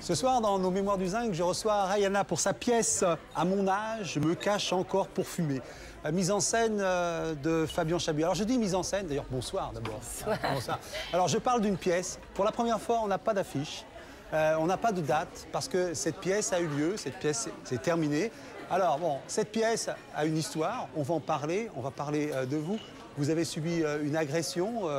Ce soir, dans nos Mémoires du Zinc, je reçois Rayana pour sa pièce « À mon âge, je me cache encore pour fumer ». Mise en scène de Fabien Chabuy. Alors je dis mise en scène, d'ailleurs bonsoir d'abord. Bonsoir. Alors je parle d'une pièce. Pour la première fois, on n'a pas d'affiche, on n'a pas de date parce que cette pièce a eu lieu, cette pièce s'est terminée. Alors bon, cette pièce a une histoire, on va en parler, on va parler de vous. Vous avez subi une agression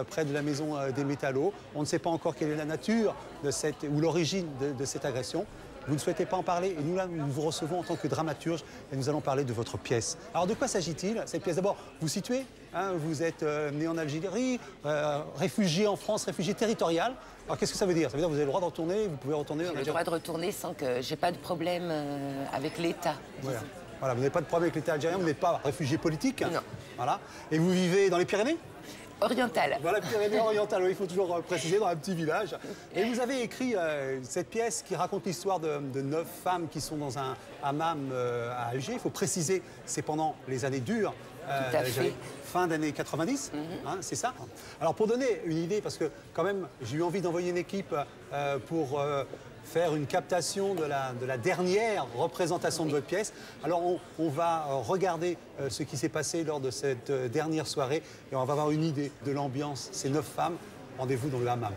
près de la maison des Métallos. On ne sait pas encore quelle est la nature de ou l'origine de cette agression. Vous ne souhaitez pas en parler et nous, là, nous vous recevons en tant que dramaturge et nous allons parler de votre pièce. Alors, de quoi s'agit-il, cette pièce? D'abord, vous situez, hein, vous êtes né en Algérie, réfugié en France, réfugié territorial. Alors, qu'est-ce que ça veut dire? Ça veut dire que vous avez le droit de retourner, vous pouvez retourner en Algérie? J'ai le droit de retourner sans que j'ai pas de problème avec l'État. Voilà. Voilà, vous n'avez pas de problème avec l'État algérien, vous n'êtes pas réfugié politique. Non. Voilà. Et vous vivez dans les Pyrénées? Orientale. Voilà, Pyrénées-Orientales, il faut toujours préciser, dans un petit village. Et vous avez écrit cette pièce qui raconte l'histoire de 9 femmes qui sont dans un hammam à Alger. Il faut préciser, c'est pendant les années dures. Tout à fait. Fin d'années 90, hein, c'est ça. Alors pour donner une idée, parce que quand même, j'ai eu envie d'envoyer une équipe pour faire une captation de la dernière représentation de votre pièce. Alors on va regarder ce qui s'est passé lors de cette dernière soirée et on va avoir une idée de l'ambiance. Ces 9 femmes, rendez-vous dans le hammam.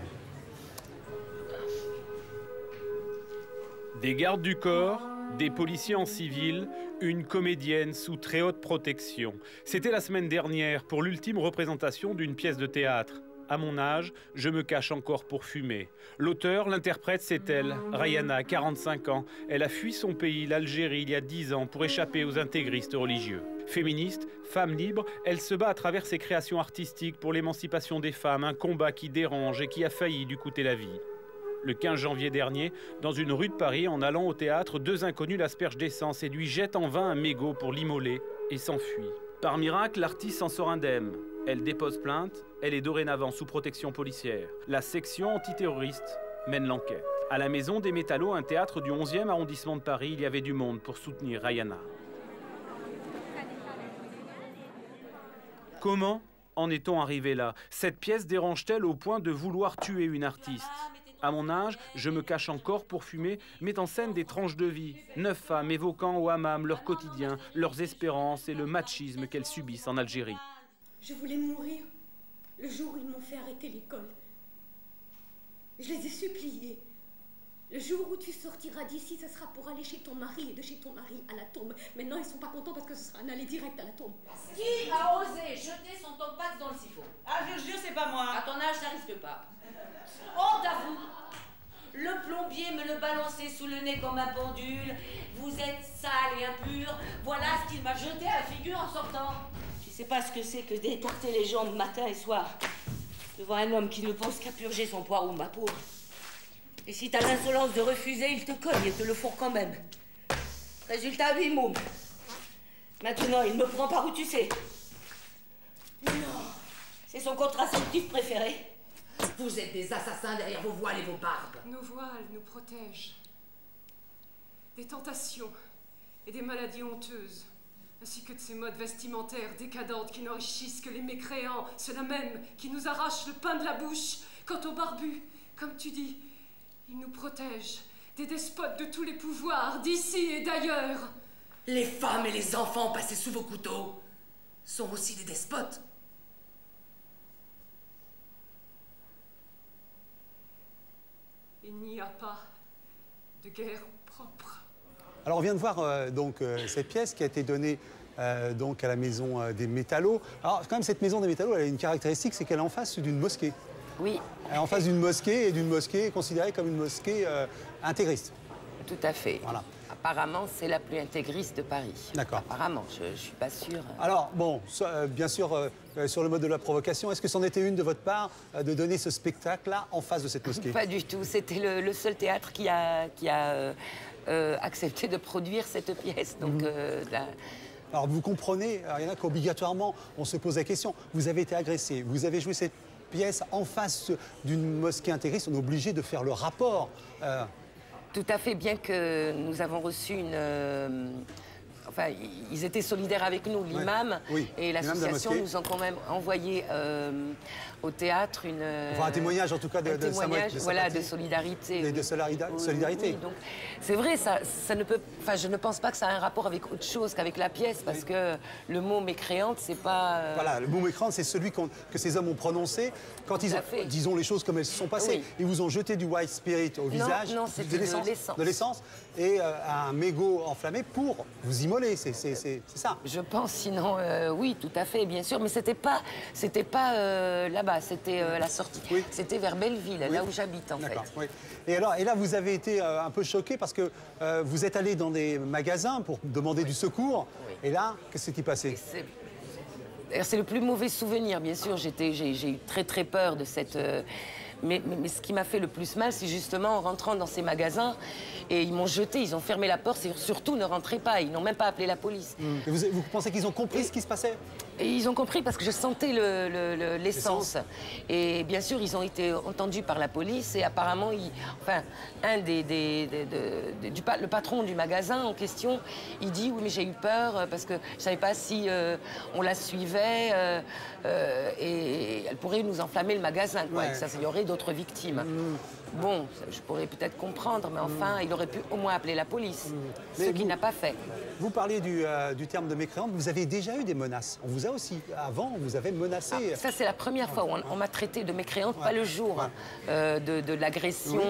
Des gardes du corps, des policiers en civil, une comédienne sous très haute protection. C'était la semaine dernière pour l'ultime représentation d'une pièce de théâtre. À mon âge, je me cache encore pour fumer. L'auteur, l'interprète, c'est elle, Rayana, 45 ans. Elle a fui son pays, l'Algérie, il y a 10 ans pour échapper aux intégristes religieux. Féministe, femme libre, elle se bat à travers ses créations artistiques pour l'émancipation des femmes, un combat qui dérange et qui a failli lui coûter la vie. Le 15 janvier dernier, dans une rue de Paris, en allant au théâtre, 2 inconnus l'aspergent d'essence et lui jettent en vain un mégot pour l'immoler et s'enfuient. Par miracle, l'artiste s'en sort indemne. Elle dépose plainte, elle est dorénavant sous protection policière. La section antiterroriste mène l'enquête. À la maison des Métallos, un théâtre du 11e arrondissement de Paris, il y avait du monde pour soutenir Rayana. Comment en est-on arrivé là? Cette pièce dérange-t-elle au point de vouloir tuer une artiste? À mon âge, je me cache encore pour fumer, met en scène des tranches de vie. 9 femmes évoquant au hammam leur quotidien, leurs espérances et le machisme qu'elles subissent en Algérie. Je voulais mourir le jour où ils m'ont fait arrêter l'école. Je les ai suppliés. Le jour où tu sortiras d'ici, ce sera pour aller chez ton mari et de chez ton mari à la tombe. Maintenant, ils sont pas contents parce que ce sera un aller direct à la tombe. Qui a osé jeter son tampax dans le siphon? Ah, je jure, c'est pas moi. À ton âge, ça risque pas. Honte à vous! Le plombier me le balançait sous le nez comme un pendule. Vous êtes sale et impur. Voilà ce qu'il m'a jeté à la figure en sortant. Tu sais pas ce que c'est que d'écarter les jambes matin et soir devant un homme qui ne pense qu'à purger son poireau, ma pauvre. Et si t'as l'insolence de refuser, il te cogne et te le fourre quand même. Résultat, oui, môme. Maintenant, il me prend par où tu sais. Non, c'est son contraceptif préféré. Vous êtes des assassins derrière vos voiles et vos barbes. Nos voiles nous protègent des tentations et des maladies honteuses, ainsi que de ces modes vestimentaires décadentes qui n'enrichissent que les mécréants, ceux-là même qui nous arrachent le pain de la bouche. Quant aux barbus, comme tu dis, ils nous protègent des despotes de tous les pouvoirs, d'ici et d'ailleurs. Les femmes et les enfants passés sous vos couteaux sont aussi des despotes. Il n'y a pas de guerre propre. Alors on vient de voir cette pièce qui a été donnée donc à la maison des Métallos. Alors quand même cette maison des Métallos, elle a une caractéristique, c'est qu'elle est en face d'une mosquée. Oui. Elle est en face d'une mosquée et d'une mosquée considérée comme une mosquée intégriste. Tout à fait. Voilà. Apparemment, c'est la plus intégriste de Paris. D'accord. Apparemment, je ne suis pas sûre. Alors, bon, bien sûr, sur le mode de la provocation, est-ce que c'en était une de votre part de donner ce spectacle-là en face de cette mosquée? Pas du tout. C'était le seul théâtre qui a accepté de produire cette pièce. Donc, Alors, vous comprenez, Rayana, qu'obligatoirement, on se pose la question. Vous avez été agressé, vous avez joué cette pièce en face d'une mosquée intégriste, on est obligé de faire le rapport. Tout à fait, bien que nous avons reçu enfin, ils étaient solidaires avec nous, l'imam et l'association nous ont quand même envoyé au théâtre un témoignage en tout cas de solidarité. De solidarité. Donc, c'est vrai, ça ne peut. Enfin, je ne pense pas que ça a un rapport avec autre chose qu'avec la pièce, parce que le mot mécréante, c'est pas. Voilà, le mot mécréante, c'est celui que ces hommes ont prononcé quand ils ont, disons les choses comme elles se sont passées. Ils vous ont jeté du white spirit au visage, de l'essence, et un mégot enflammé pour vous immoler. C'est ça. Je pense, sinon, oui, tout à fait, bien sûr, mais c'était pas là-bas, c'était à la sortie. C'était vers Belleville, là où j'habite en fait. Oui. Et là, vous avez été un peu choqué parce que vous êtes allé dans des magasins pour demander du secours. Et là, qu'est-ce qui passait? C'est le plus mauvais souvenir, bien sûr. J'ai eu très très peur de cette. Mais ce qui m'a fait le plus mal, c'est justement en rentrant dans ces magasins, et ils m'ont jeté, ils ont fermé la porte, et surtout ne rentrez pas, ils n'ont même pas appelé la police. Et vous pensez qu'ils ont compris ce qui se passait? Et ils ont compris parce que je sentais l'essence. Et bien sûr, ils ont été entendus par la police, et apparemment, le patron du magasin en question, il dit oui mais j'ai eu peur parce que je ne savais pas si on la suivait et elle pourrait nous enflammer le magasin, quoi, et que ça, il y aurait d'autres victimes. Bon, je pourrais peut-être comprendre, mais enfin, il aurait pu au moins appeler la police, ce qu'il n'a pas fait. Vous parlez du terme de mécréante, vous avez déjà eu des menaces. On vous a aussi, avant, on vous avait menacé. Ça, c'est la première fois où on m'a traité de mécréante, pas le jour de l'agression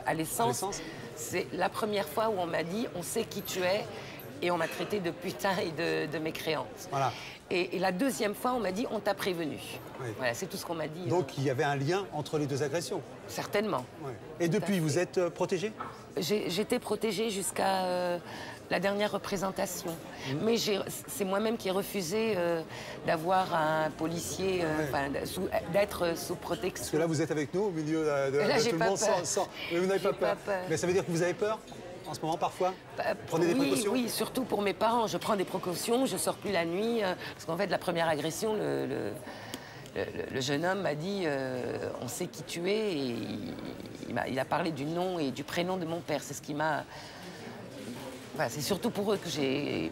à l'essence. C'est la première fois où on m'a dit, on sait qui tu es, et on m'a traité de putain et de mécréante. Voilà. Et la deuxième fois, on m'a dit, on t'a prévenu. Voilà, c'est tout ce qu'on m'a dit. Donc, il y avait un lien entre les deux agressions? Certainement. Et depuis, vous êtes protégée? J'étais protégée jusqu'à la dernière représentation. Mais c'est moi-même qui ai refusé d'avoir un policier, d'être sous protection. Parce que là, vous êtes avec nous, au milieu de tout le monde, mais vous n'avez pas peur. Mais ça veut dire que vous avez peur en ce moment, parfois? Prenez des précautions? Oui, surtout pour mes parents. Je prends des précautions, je ne sors plus la nuit. Parce qu'en fait, la première agression, le jeune homme m'a dit on sait qui tu es. Et il a parlé du nom et du prénom de mon père. C'est ce qui m'a... c'est surtout pour eux que j'ai...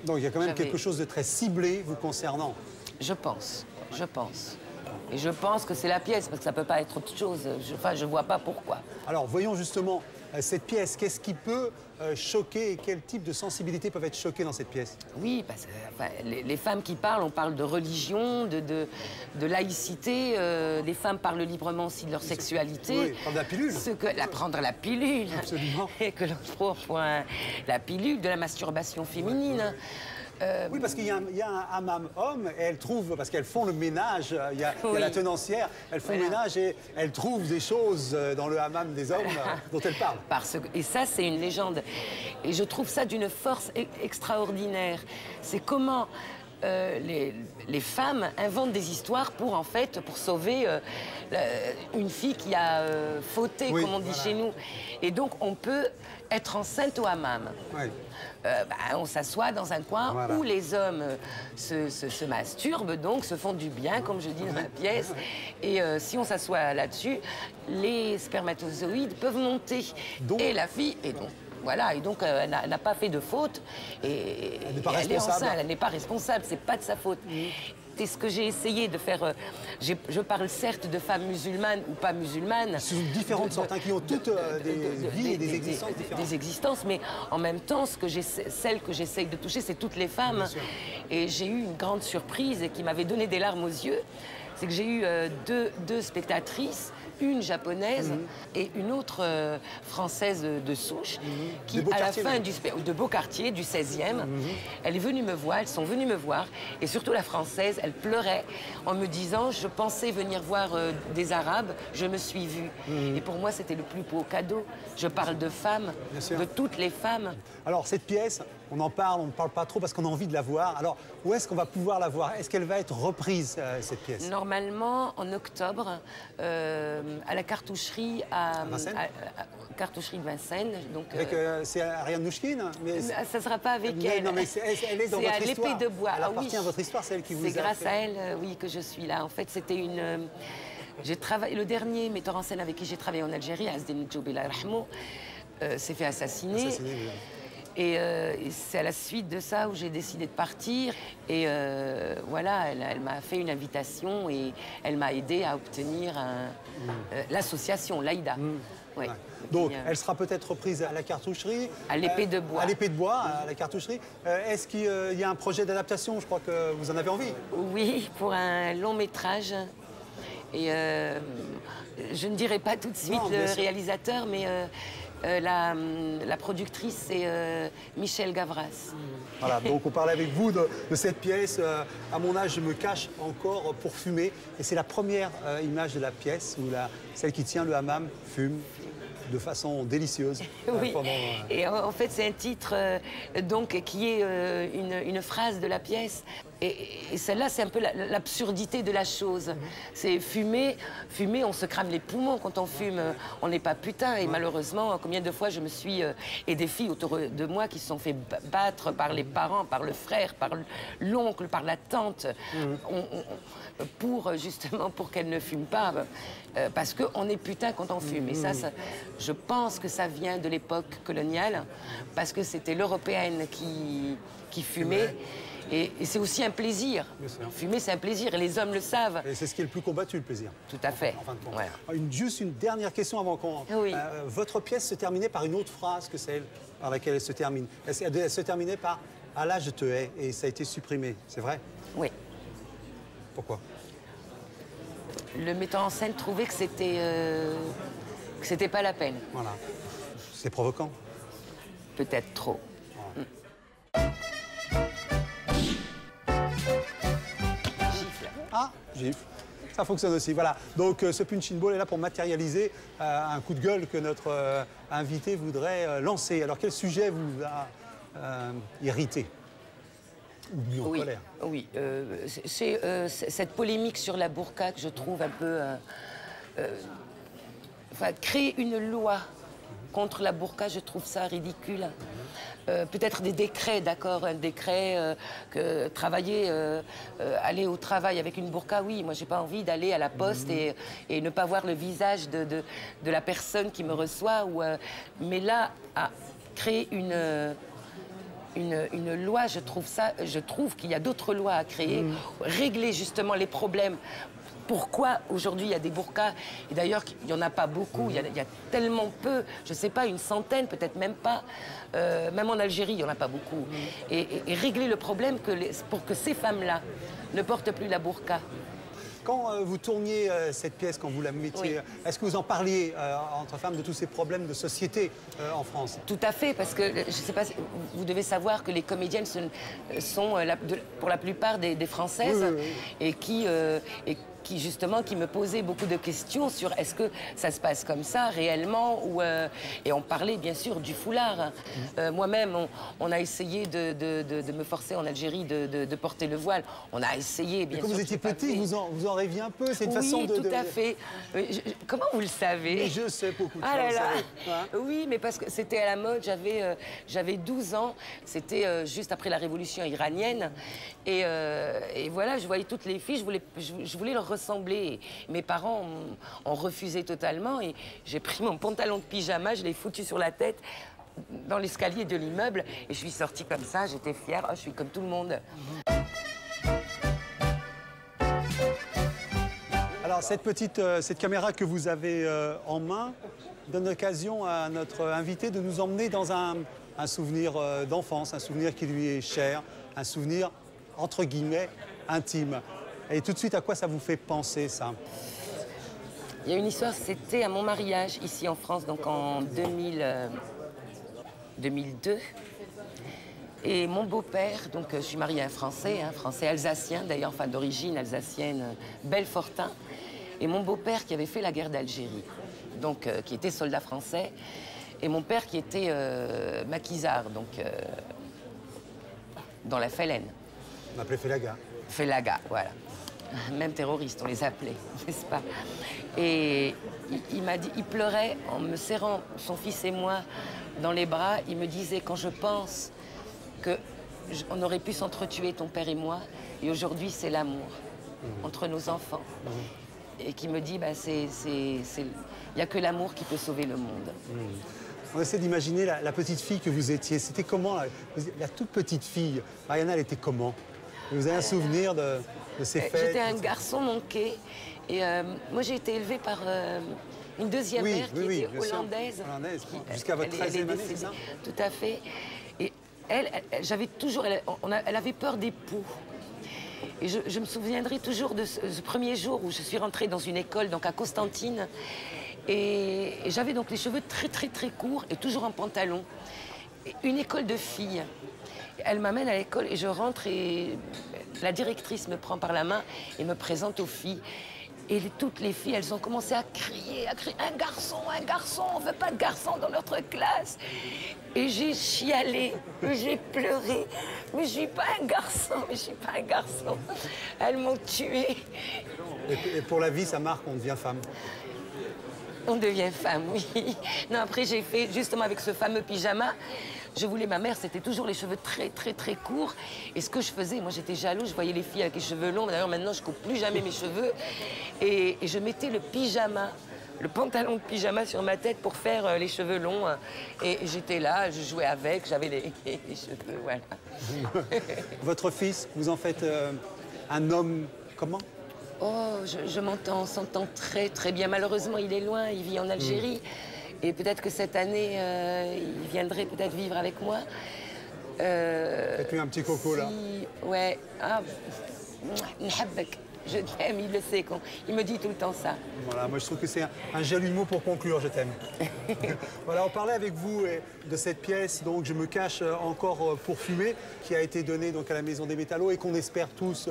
Donc il y a quand même quelque chose de très ciblé vous concernant? Je pense. Et je pense que c'est la pièce, parce que ça ne peut pas être autre chose. Je ne vois pas pourquoi. Alors, voyons justement cette pièce. Qu'est-ce qui peut choquer et quel type de sensibilité peuvent être choquées dans cette pièce? Oui, parce que les femmes qui parlent, on parle de religion, de laïcité. Les femmes parlent librement aussi de leur sexualité. Oui, prendre la pilule. Prendre la pilule. Absolument. Et que l'on trouve la pilule de la masturbation féminine. Oui, parce qu'il y a un hammam homme, et elles trouvent, parce qu'elles font le ménage, il y a la tenancière, elles font le ménage et elles trouvent des choses dans le hammam des hommes dont elles parlent. Et ça, c'est une légende. Et je trouve ça d'une force extraordinaire. C'est comment les femmes inventent des histoires pour sauver une fille qui a fauté, comme on dit chez nous. Et donc, on peut être enceinte au hammam. On s'assoit dans un coin où les hommes se masturbent, donc se font du bien, comme je dis dans la pièce. Et si on s'assoit là-dessus, les spermatozoïdes peuvent monter. Et la fille est donc... Voilà, et donc elle n'a pas fait de faute. Et elle est enceinte, elle n'est pas responsable, c'est pas de sa faute. C'est ce que j'ai essayé de faire. Je parle certes de femmes musulmanes ou pas musulmanes. Ce sont différentes sortes, qui ont toutes des vies et des existences différentes. Des existences, mais en même temps, celle que j'essaye de toucher, c'est toutes les femmes. Et j'ai eu une grande surprise et qui m'avait donné des larmes aux yeux. C'est que j'ai eu deux spectatrices, une japonaise et une autre française de souche, qui, à la fin de Beaucartier, du 16e, elles sont venues me voir, et surtout la française, elle pleurait en me disant « Je pensais venir voir des Arabes, je me suis vue ». Et pour moi, c'était le plus beau cadeau. Je parle de femmes, de toutes les femmes. Alors, cette pièce, on en parle, on ne parle pas trop parce qu'on a envie de la voir. Alors, où est-ce qu'on va pouvoir la voir? Est-ce qu'elle va être reprise, cette pièce? Normalement, en octobre, à la cartoucherie cartoucherie de Vincennes. C'est Ariane Nouchkine, mais ça ne sera pas avec elle. Non, mais elle est dans votre histoire. C'est à l'épée de bois. Elle appartient à votre histoire, c'est elle qui vous a fait. C'est grâce à elle, que je suis là. En fait, c'était une... le dernier metteur en scène avec qui j'ai travaillé en Algérie, Azdine Djoubela Rahmo, s'est fait assassiner. Et c'est à la suite de ça où j'ai décidé de partir. Et voilà, elle m'a fait une invitation et elle m'a aidé à obtenir l'association, l'AIDA. Ouais. Donc, elle sera peut-être reprise à la cartoucherie. À l'épée de bois. À l'épée de bois, à la cartoucherie. Est-ce qu'il y a un projet d'adaptation? Je crois que vous en avez envie. Oui, pour un long métrage. Et je ne dirai pas tout de suite le réalisateur, mais la productrice, c'est Michel Gavras. Voilà, donc on parlait avec vous de cette pièce. À mon âge, je me cache encore pour fumer. Et c'est la première image de la pièce où celle qui tient le hammam fume de façon délicieuse. Oui, et en fait c'est un titre donc, qui est une phrase de la pièce. Et celle-là, c'est un peu l'absurdité de la chose. C'est fumer, on se crame les poumons quand on fume, on n'est pas putain. Et malheureusement, combien de fois je me suis... et des filles autour de moi qui se sont fait battre par les parents, par le frère, par l'oncle, par la tante, justement pour qu'elles ne fument pas. Parce qu'on est putain quand on fume. Et ça, je pense que ça vient de l'époque coloniale, parce que c'était l'européenne qui fumait. Et c'est aussi un plaisir. Fumer, c'est un plaisir, et les hommes le savent. Et c'est ce qui est le plus combattu, le plaisir. Tout à fait. En fin de compte. Ouais. Juste une dernière question avant qu'on... Oui. Votre pièce se terminait par une autre phrase que celle par laquelle elle se termine. Elle se terminait par « Ah là, je te hais » et ça a été supprimé. C'est vrai? Oui. Pourquoi? Le metteur en scène trouvait que c'était pas la peine. Voilà. C'est provoquant. Peut-être trop. Ah, gifle. Ça fonctionne aussi, voilà. Donc ce punching ball est là pour matérialiser un coup de gueule que notre invité voudrait lancer. Alors quel sujet vous a irrité ou mis en colère? Oui, c'est cette polémique sur la burqa que je trouve un peu... créer une loi contre la burqa, je trouve ça ridicule. Peut-être des décrets, d'accord, un décret, aller au travail avec une burqa, oui. Moi, j'ai pas envie d'aller à la poste et ne pas voir le visage de la personne qui me reçoit. Mais là, à créer une loi, je trouve qu'il y a d'autres lois à créer, régler justement les problèmes. Pourquoi aujourd'hui il y a des burqas? Et d'ailleurs, il n'y en a pas beaucoup, il y a tellement peu, je ne sais pas, une centaine, peut-être même pas. Même en Algérie, il n'y en a pas beaucoup. Et régler le problème pour que ces femmes-là ne portent plus la burqa. Quand vous tourniez cette pièce, quand vous la mettiez, est-ce que vous en parliez entre femmes de tous ces problèmes de société en France? Tout à fait, parce que, je ne sais pas, vous devez savoir que les comédiennes sont pour la plupart des Françaises, et qui justement me posaient beaucoup de questions sur est-ce que ça se passe comme ça réellement et on parlait bien sûr du foulard. Moi-même, on a essayé de me forcer en Algérie de porter le voile. On a essayé, bien sûr. Quand vous étiez petit, vous en rêviez un peu? C'est une façon de... Oui, tout à fait. Comment vous le savez? Mais je sais beaucoup de choses. Ah là là. Hein? Oui, mais parce que c'était à la mode. J'avais 12 ans. C'était juste après la révolution iranienne. Et voilà, je voyais toutes les filles. Je voulais leur ressembler. Mes parents ont refusé totalement. Et j'ai pris mon pantalon de pyjama, je l'ai foutu sur la tête dans l'escalier de l'immeuble. Et je suis sortie comme ça. J'étais fière. Oh, je suis comme tout le monde. Alors, cette caméra que vous avez en main donne l'occasion à notre invité de nous emmener dans un souvenir d'enfance, un souvenir qui lui est cher, un souvenir, entre guillemets, intime. Et tout de suite, à quoi ça vous fait penser, ça? Il y a une histoire, c'était à mon mariage, ici en France, donc en 2002. Et mon beau-père, donc je suis mariée à un Français, Français alsacien d'ailleurs, enfin d'origine alsacienne, belfortain. Et mon beau-père qui avait fait la guerre d'Algérie, donc qui était soldat français. Et mon père qui était maquisard, donc dans la Félène. On appelait Félaga. Félaga, voilà. Même terroriste, on les appelait, n'est-ce pas? Et il m'a dit, il pleurait en me serrant, son fils et moi, dans les bras. Il me disait, quand je pense qu'on aurait pu s'entretuer, ton père et moi, et aujourd'hui, c'est l'amour entre nos enfants. Et qui me dit, bah, il n'y a que l'amour qui peut sauver le monde. On essaie d'imaginer la petite fille que vous étiez. C'était comment, la toute petite fille? Rihanna, elle était comment? Vous avez un souvenir de ces fêtes? J'étais un garçon manqué. Et moi, j'ai été élevée par une deuxième mère qui était hollandaise. Jusqu'à votre 13e année, c'est ça? Tout à fait. Et j'avais toujours... Elle avait peur des poux. Et je me souviendrai toujours de ce premier jour où je suis rentrée dans une école, donc à Constantine. Et j'avais donc les cheveux très, très, très courts et toujours en pantalon. Une école de filles. Elle m'amène à l'école et je rentre et la directrice me prend par la main et me présente aux filles. Et toutes les filles, elles ont commencé à crier, un garçon, on ne veut pas de garçon dans notre classe. Et j'ai chialé, j'ai pleuré, mais je suis pas un garçon, Elles m'ont tuée. Et pour la vie, ça marque, on devient femme. On devient femme, oui. Non, après, j'ai fait, justement, avec ce fameux pyjama, ma mère, c'était toujours les cheveux très, très, très courts. Et ce que je faisais, moi, j'étais jalouse, je voyais les filles avec les cheveux longs. D'ailleurs, maintenant, je coupe plus jamais mes cheveux. Et je mettais le pyjama, le pantalon de pyjama sur ma tête pour faire les cheveux longs. Et j'étais là, je jouais avec, j'avais les cheveux, voilà. Votre fils, vous en faites un homme comment? Oh, on s'entend très, très bien. Malheureusement, il est loin, il vit en Algérie. Et peut-être que cette année, il viendrait peut-être vivre avec moi. Faites-lui un petit coco, là. Ouais. Ah, je t'aime, il le sait. Il me dit tout le temps ça. Voilà, moi je trouve que c'est un joli mot pour conclure, je t'aime. Voilà, on parlait avec vous de cette pièce, donc Je me cache encore pour fumer, qui a été donnée donc à la Maison des Métallos et qu'on espère tous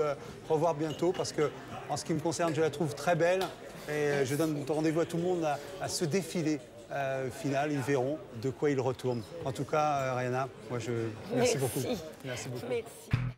revoir bientôt, parce que, en ce qui me concerne, je la trouve très belle. Et je donne rendez-vous à tout le monde à ce défilé final. Ils verront de quoi il retourne. En tout cas, Rihanna, moi merci beaucoup. Merci beaucoup. Merci.